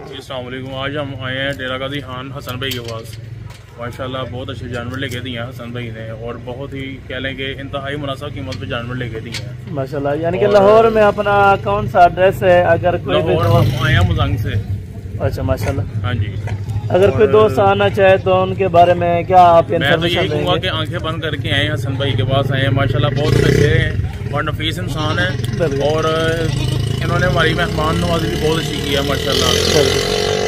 अस्सलाम वालेकुम। आज हम आए हैं डेरा गाजी खान हसन भाई के पास। माशाल्लाह बहुत अच्छे जानवर लेके दिए हैं हसन भाई ने, और बहुत ही कह लें कि इंतहाई मुनासिब कीमत पे जानवर लेके दिए हैं माशाल्लाह। यानी कि लाहौर में अपना कौन सा एड्रेस है? अगर कोई भी हम आए हैं मुजंग से। अच्छा माशाल्लाह। हाँ जी, अगर कोई दोस्त आना चाहे तो उनके बारे में क्या आप मैं तो यही कहूँगा कि आंखें बंद करके आए हसन भाई के पास आए हैं। माशाल्लाह बहुत अच्छे हैं और नफीस इंसान है, और इन्होंने हमारी मेहमान नवाजी भी बहुत अच्छी की है माशाल्लाह।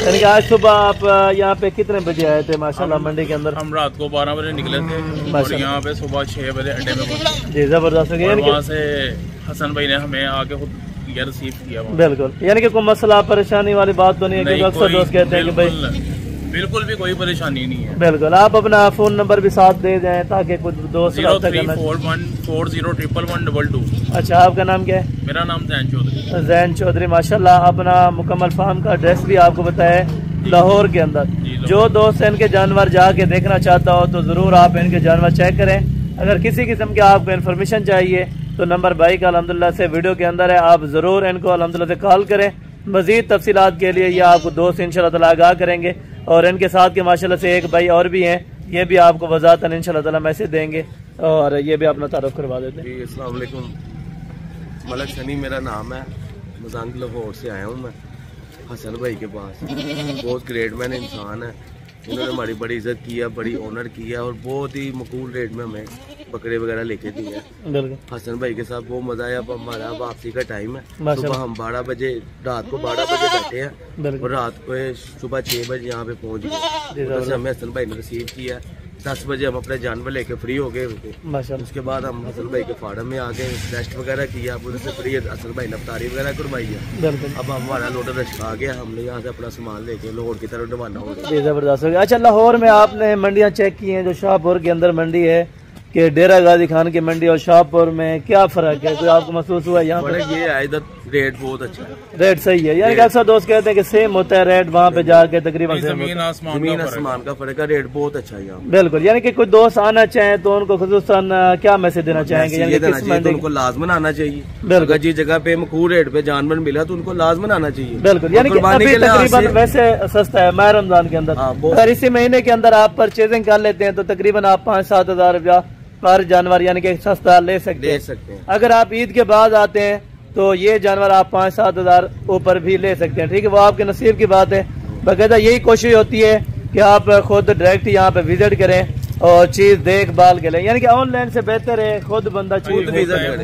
यानी कि आज सुबह आप यहाँ पे कितने बजे आए थे माशाल्लाह मंडी के अंदर? हम रात को 12 बजे निकले थे और यहाँ पे सुबह 6 बजे अड्डे में पहुंचे। जी जबरदस्त। वहाँ से हसन भाई ने हमें आके खुद रिसीव किया। बिल्कुल, यानी कि कोई मसला परेशानी वाली बात तो नहीं है, क्योंकि अक्सर दोस्त कहते हैं कि भाई बिल्कुल भी कोई परेशानी नहीं है। बिल्कुल, आप अपना फ़ोन नंबर भी साथ दे दें ताकि कुछ दोस्त 0341401122। अच्छा, आपका नाम क्या है? मेरा नाम जैन चौधरी। जैन चौधरी माशाल्लाह। अपना मुकम्मल फार्म का एड्रेस भी आपको बताया लाहौर के अंदर। जो दोस्त इनके जानवर जाके देखना चाहता हो तो ज़रूर आप इनके जानवर चेक करें। अगर किसी किस्म की आपको इन्फॉर्मेशन चाहिए तो नंबर भाई का अल्हम्दुलिल्लाह से वीडियो के अंदर है, आप ज़रूर इनको अल्हम्दुलिल्लाह से कॉल करें। मज़ीद तफसीलात के लिए ये आपको दोस्त इंशाल्लाह ताला आगाह करेंगे, और इनके साथ के माशाल्लाह से एक भाई और भी हैं, ये भी आपको वज़ातन इंशाल्लाह ताला मैसेज देंगे, और ये भी अपना तारुफ करवा देते हैं। अस्सलाम वालेकुम, मलक सनी मेरा नाम है, मुजंग लाहौर से आया हूँ मैं हसन भाई के पास। बहुत ग्रेट मैन इंसान है, इन्होंने हमारी बड़ी इज्जत की है, बड़ी ऑनर की है, और बहुत ही मकबूल रेट में हमें बकरे वगैरह लेके दिए हैं। हसन भाई के साथ बहुत मजा आया। अब हमारा वापसी का टाइम है, सुबह हम 12 बजे रात को 12 बजे बैठे हैं और रात को सुबह 6 बजे यहाँ पे पहुँच गए। हमें हसन भाई ने रिसीव किया। 10 बजे हम अपने जानवर लेके फ्री हो गए। उसके बाद हम हसन भाई के फार्म में आ गए, रेस्ट वगैरह किया, उधर से फ्री हसन भाई ने अफ्तारी वगैरह करवाई है। अब हमारा लोडर रश आ गया, हमने यहाँ से अपना सामान लेके लाहौर की तरफ रवाना हो गए। जबरदस्त हो गया। अच्छा, लाहौर में आपने मंडियाँ चेक की हैं, जो शाहपुर के अंदर मंडी है कि डेरा गाजी खान की मंडी और शाहपुर में क्या फर्क है? कोई आपको महसूस हुआ यहाँ पर? ये है इधर रेट बहुत अच्छा है, रेट सही है। यानी कि अक्सर दोस्त कहते हैं कि सेम होता है रेट, वहाँ पे जाके तकरीबन जमीन आसमान का फर्क है, रेट बहुत अच्छा है यहाँ। बिल्कुल, यानी कि कोई दोस्त आना चाहे तो उनको खुसूसन क्या मैसेज देना चाहेंगे? यानी कि उनको लाजमन आना चाहिए। बिल्कुल, जिस जगह पे मकबूल रेट पे जानवर मिला तो उनको लाजमन आना चाहिए। बिल्कुल, यानी कि अभी तकरीबन वैसे सस्ता है माह रमजान के अंदर। अगर इसी महीने के अंदर आप परचेजिंग कर लेते हैं तो तकरीबन आप 5-7 हज़ार रुपया पर जानवर यानी कि सस्ता ले सकते हैं। अगर आप ईद के बाद आते हैं तो ये जानवर आप 5-7 हज़ार ऊपर भी ले सकते हैं। ठीक है, वो आपके नसीब की बात है। बाकायदा यही कोशिश होती है कि आप खुद डायरेक्ट यहाँ पे विजिट करें और चीज देखभाल के लिए, यानी कि ऑनलाइन से बेहतर है खुद बंदा चीज विजिट करे,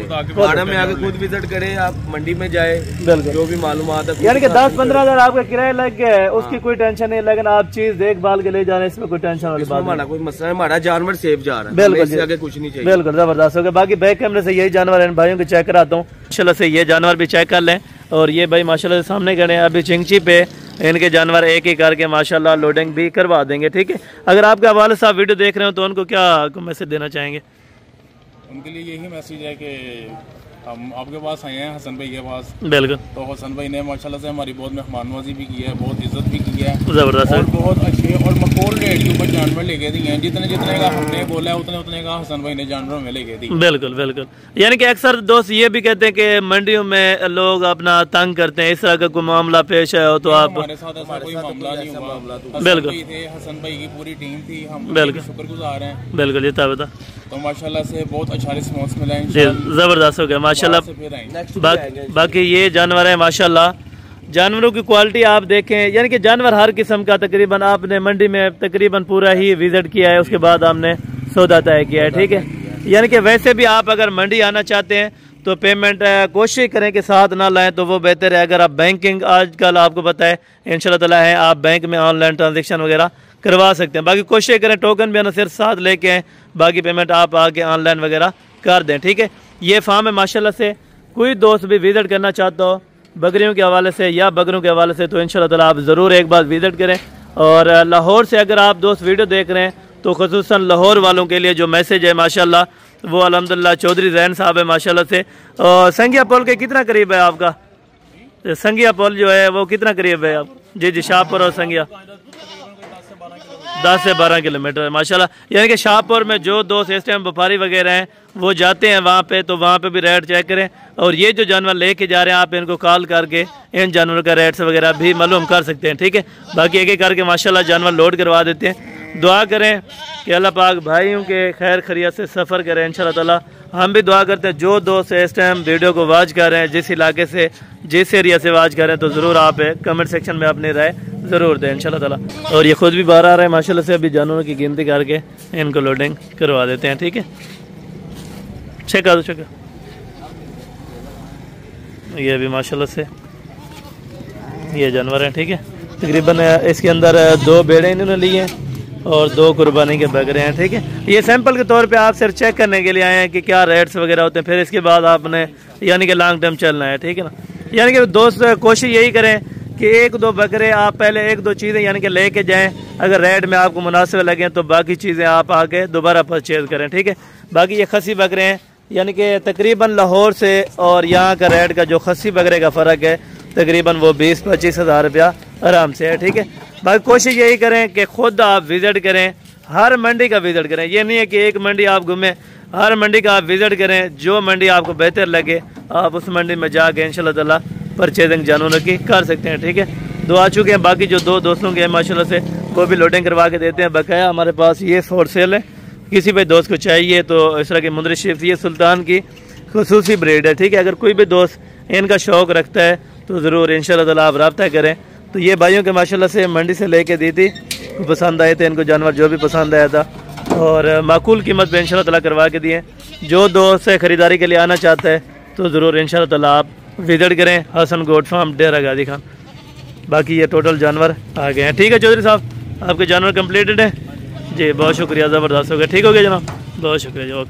में आके खुद विजिट करे, आप मंडी में जाए, जो भी मालूमात है। यानी कि 10-15 हज़ार आपका किराया लग गया है, उसकी कोई टेंशन नहीं, लेकिन आप चीज देखभाल के लिए जाने इसमें कोई टेंशन वाली बात नहीं। कोई मसला, हमारा जानवर सेफ जा रहा है, बिल्कुल आगे कुछ नहीं चाहिए। बिल्कुल जबरदस्त हो गया। बाकी बैक कैमरे से यही जानवर इन भाइयों को चेक कराता हूँ, माशाल्लाह से ये जानवर भी चेक कर लें। और ये भाई माशाल्लाह से सामने खड़े हैं, अभी चिंची पे इनके जानवर एक ही करके माशाल्लाह लोडिंग भी करवा देंगे। ठीक है, अगर आपके हवाले से आप वीडियो देख रहे हो तो उनको क्या मैसेज देना चाहेंगे? उनके लिए यही मैसेज है कि हम आपके पास आए हैं हसन भाई के पास। बिल्कुल, तो हसन भाई ने माशाल्लाह से हमारी बहुत मेहमान नवाजी भी की है, बहुत इज्जत भी की है, जबरदस्त, और बहुत अच्छे और मकबूल रेट के ऊपर जानवर लेके दिए हैं। जितने जितने का हमने बोला है उतने उतने का हसन भाई ने जानवर में लेके दी। बिल्कुल बिल्कुल, यानी कि अक्सर दोस्त ये भी कहते हैं कि मंडियों में लोग अपना तंग करते हैं, इस तरह का कोई मामला पेश आया हो तो आप? हमारे साथ ऐसा कोई मामला नहीं हुआ। बिल्कुल, हसन भाई की पूरी टीम थी, हम बिल्कुल शुक्रगुजार हैं। बिल्कुल, ये था बता तो माशाल्लाह से बहुत अच्छा रिस्पांस मिला है, जबरदस्त हो गया माशाल्लाह। बाकी ये जानवर है माशाल्लाह, जानवरों की क्वालिटी आप देखें, यानी कि जानवर हर किस्म का तकरीबन आपने मंडी में तकरीबन पूरा ही विजिट किया है, उसके बाद आपने सौदा तय किया है। ठीक है, यानी कि वैसे भी आप अगर मंडी आना चाहते हैं तो पेमेंट कोशिश करें कि साथ ना लाएं तो वो बेहतर है। अगर आप बैंकिंग आजकल आपको पता है इंशाल्लाह ताला है, आप बैंक में ऑनलाइन ट्रांजेक्शन वगैरह करवा सकते हैं। बाकी कोशिश करें टोकन भी ना सिर्फ साथ लेके आएँ, बाकी पेमेंट आप आके ऑनलाइन वगैरह कर दें। ठीक है, ये फार्म है माशाल्लाह से, कोई दोस्त भी विजिट करना चाहता हो बकरियों के हवाले से या बकरों के हवाले से तो इंशाल्लाह ताला आप ज़रूर एक बार विजिट करें। और लाहौर से अगर आप दोस्त वीडियो देख रहे हैं तो खुसूसन लाहौर वालों के लिए जो मैसेज है माशाल्लाह वो अल्हम्दुलिल्लाह चौधरी जैन साहब है माशाल्लाह से। और संगिया पुल के कितना करीब है आपका? संगिया पुल जो है वो कितना करीब है आप? जी शाहपुर और संगिया 10 से 12 किलोमीटर है माशाल्लाह। यानी कि शाहपुर में जो दोस्त इस टाइम व्यापारी वगैरह हैं वो जाते हैं वहाँ पे, तो वहाँ पे भी रेट चेक करें। और ये जो जानवर लेके जा रहे हैं आप इनको कॉल करके इन जानवरों का रेट्स वगैरह भी मालूम कर सकते हैं, ठीक है। बाकी एक एक करके माशाल्लाह जानवर लोड करवा देते हैं। दुआ करें कि अल्लाह पाक भाइयों के खैर खैरियत से सफ़र करें इंशाल्लाह ताला। हम भी दुआ करते हैं जो दोस्त इस टाइम वीडियो को वॉच कर रहे हैं, जिस इलाके से जिस एरिया से वॉच कर रहे हैं, तो ज़रूर आप कमेंट सेक्शन में अपनी राय ज़रूर दें इंशाल्लाह ताला। और ये खुद भी बाहर आ रहे हैं माशाल्लाह से, अभी जानवरों की गिनती करके इनको लोडिंग करवा देते हैं, ठीक है। चेक कर दो, चेक ये अभी माशाल्लाह से ये जानवर हैं, ठीक है। तकरीबन इसके अंदर 2 बेड़े इन्होंने लिए हैं और 2 कुर्बानी के बकरे हैं, ठीक है। ये सैंपल के तौर पे आप सिर्फ चेक करने के लिए आए हैं कि क्या रेट्स वगैरह होते हैं, फिर इसके बाद आपने यानी कि लॉन्ग टर्म चलना है, ठीक है ना। यानी कि दोस्त कोशिश यही करें कि 1-2 बकरे आप पहले 1-2 चीज़ें यानी कि लेके जाएं, अगर रेट में आपको मुनासिब लगें तो बाकी चीज़ें आप आके दोबारा परचेज़ करें, ठीक है। बाकी ये खसी बकरे हैं, यानी कि तकरीबन लाहौर से और यहाँ का रेट का जो खसी बकरे का फ़र्क है तकरीबन वो 20-25 हज़ार रुपया आराम से है, ठीक है। बाकी कोशिश यही करें कि ख़ुद आप विज़िट करें, हर मंडी का विज़िट करें। ये नहीं है कि एक मंडी आप घूमें, हर मंडी का आप विज़िट करें। जो मंडी आपको बेहतर लगे आप उस मंडी में जाके इंशाल्लाह ताला परचेजिंग जानवरों की कर सकते हैं, ठीक है। 2 आ चुके हैं, बाकी जो 2 दोस्तों के माशाल्लाह से वो भी लोडिंग करवा के देते हैं। बकाया हमारे पास ये फॉर सेल है, किसी भी दोस्त को चाहिए तो इस तरह की मुंदरी शरीफ ये सुल्तान की खुसूसी ब्रीड है, ठीक है। अगर कोई भी दोस्त इनका शौक़ रखता है तो ज़रूर इंशाल्लाह ताला आप रब्ता करें। तो ये भाइयों के माशाल्लाह से मंडी से लेके दी थी, पसंद आए थे इनको जानवर, जो भी पसंद आया था और माकूल कीमत पे इंशाल्लाह ताला करवा के दिए। जो दोस्त ख़रीदारी के लिए आना चाहता है तो ज़रूर इंशाल्लाह ताला आप विजिट करें हसन गोट फार्म डेरा गाजी खान। बाकी ये टोटल जानवर आ गए हैं, ठीक है चौधरी साहब, आपके जानवर कम्प्लीटेड है जी। बहुत शुक्रिया, ज़बरदस्त हो गया, ठीक हो गया जनाब, बहुत शुक्रिया जी। ओके।